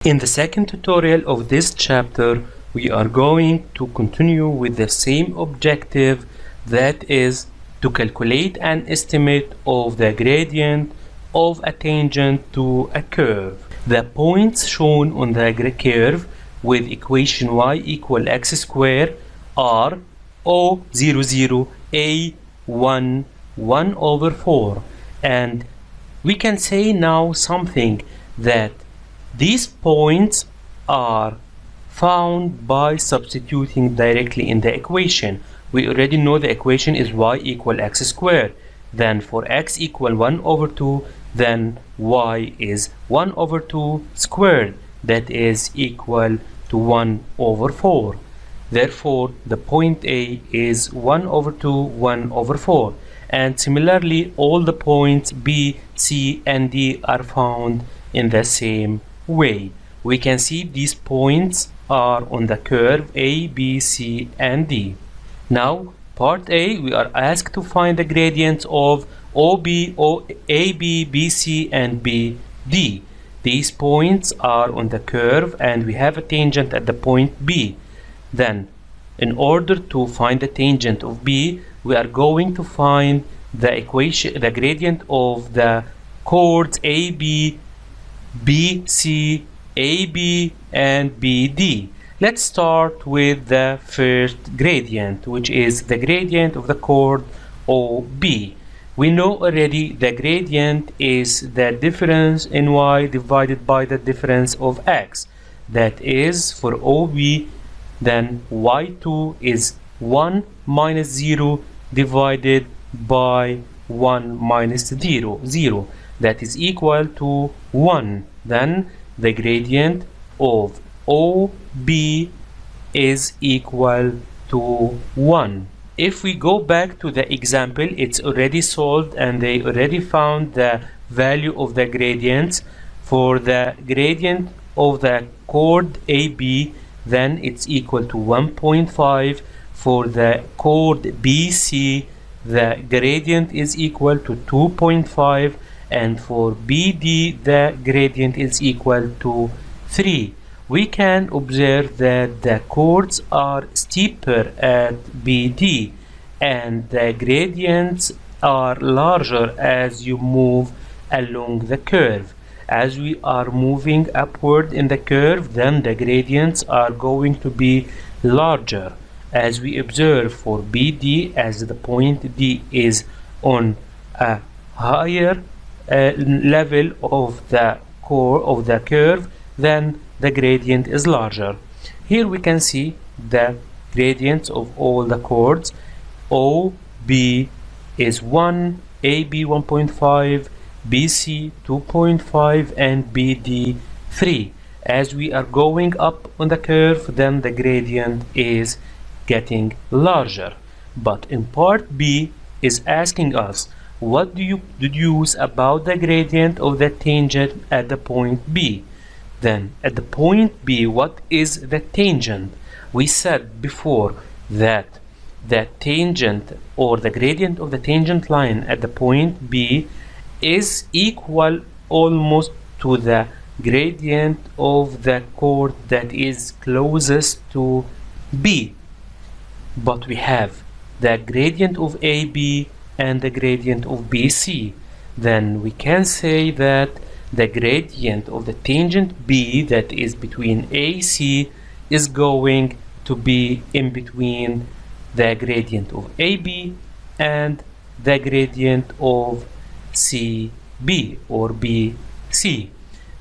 In the second tutorial of this chapter, we are going to continue with the same objective, that is to calculate an estimate of the gradient of a tangent to a curve. The points shown on the curve with equation y equal x squared are O 0, 0, A 1, 1 over 4, and we can say now something that these points are found by substituting directly in the equation. We already know the equation is y equal x squared. Then for x equal 1 over 2, then y is 1 over 2 squared, that is equal to 1 over 4. Therefore, the point A is 1 over 2, 1 over 4. And similarly, all the points B, C, and D are found in the same way. We can see these points are on the curve A, B, C, and D. Now, part A, we are asked to find the gradients of OB, AB, BC, and BD. These points are on the curve and we have a tangent at the point B. Then, in order to find the tangent of B, we are going to find the gradient of the chords AB, BC, AB, and BD. Let's start with the first gradient, which is the gradient of the chord OB. We know already the gradient is the difference in y divided by the difference of x. That is, for OB, then y2 is 1 minus 0 divided by 1 minus 0, 0. That is equal to 1. Then the gradient of OB is equal to 1. If we go back to the example, it's already solved and they already found the value of the gradients. For the gradient of the chord AB, then it's equal to 1.5. For the chord BC, the gradient is equal to 2.5. And for BD, the gradient is equal to 3. We can observe that the chords are steeper at BD and the gradients are larger as you move along the curve. As we are moving upward in the curve, then the gradients are going to be larger. As we observe for BD, as the point D is on a higher level of the core of the curve, then the gradient is larger. Here we can see the gradients of all the chords. OB is 1, AB 1.5, BC 2.5, and BD 3. As we are going up on the curve, then the gradient is getting larger. But in part B is asking us, what do you deduce about the gradient of the tangent at the point B? Then, at the point B, what is the tangent? We said before that the tangent or the gradient of the tangent line at the point B is equal almost to the gradient of the chord that is closest to B. But we have the gradient of AB and the gradient of BC. Then we can say that the gradient of the tangent B, that is between AC, is going to be in between the gradient of AB and the gradient of CB or BC.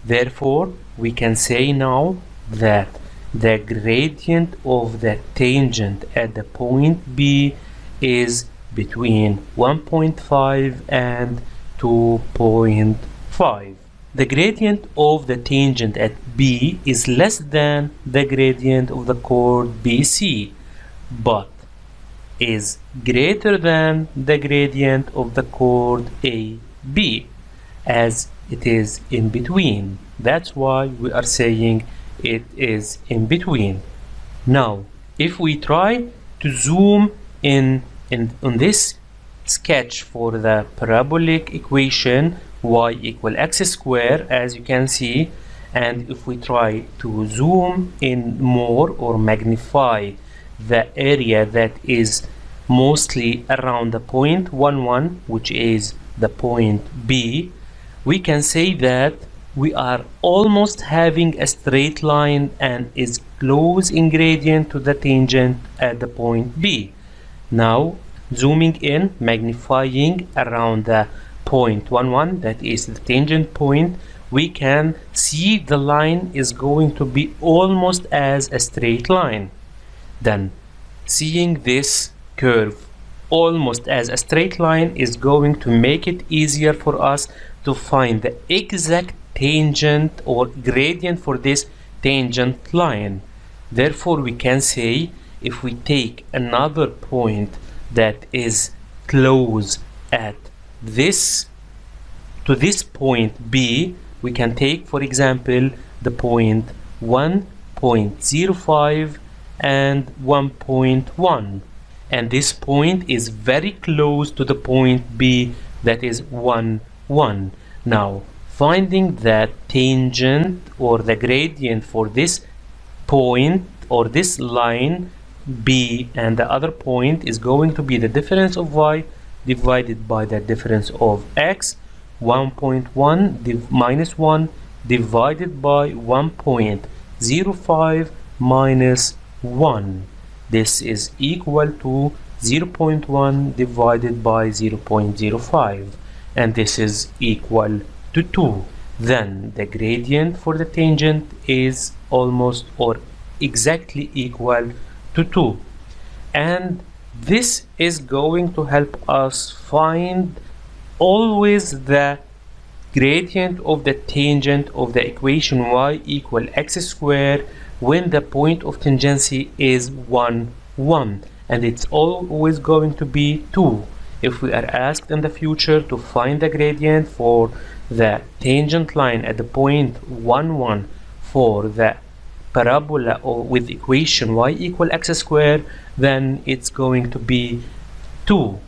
Therefore, we can say now that the gradient of the tangent at the point B is between 1.5 and 2.5. The gradient of the tangent at B is less than the gradient of the chord BC, but is greater than the gradient of the chord AB, as it is in between. That's why we are saying it is in between. Now, if we try to zoom in on this sketch for the parabolic equation y equal x squared, as you can see, And if we try to zoom in more or magnify the area that is mostly around the point 1 1, which is the point B, we can say that we are almost having a straight line and is close in gradient to the tangent at the point B. Now zooming in, magnifying around the point 1 1, that is the tangent point, we can see the line is going to be almost as a straight line. Then seeing this curve almost as a straight line is going to make it easier for us to find the exact tangent or gradient for this tangent line. Therefore we can say, if we take another point that is close at this to this point B, we can take, for example, the point 1.05 and 1.1, and this point is very close to the point B, that is 1 1. Now finding the tangent or the gradient for this point or this line B and the other point is going to be the difference of y divided by the difference of x, 1.1 minus 1 divided by 1.05 minus 1. This is equal to 0.1 divided by 0.05, and this is equal to 2. Then the gradient for the tangent is almost or exactly equal to 2, and this is going to help us find always the gradient of the tangent of the equation y equal x squared when the point of tangency is 1 1, and it's always going to be 2. If we are asked in the future to find the gradient for the tangent line at the point 1 1 for the parabola or with equation y equal x squared, then it's going to be 2.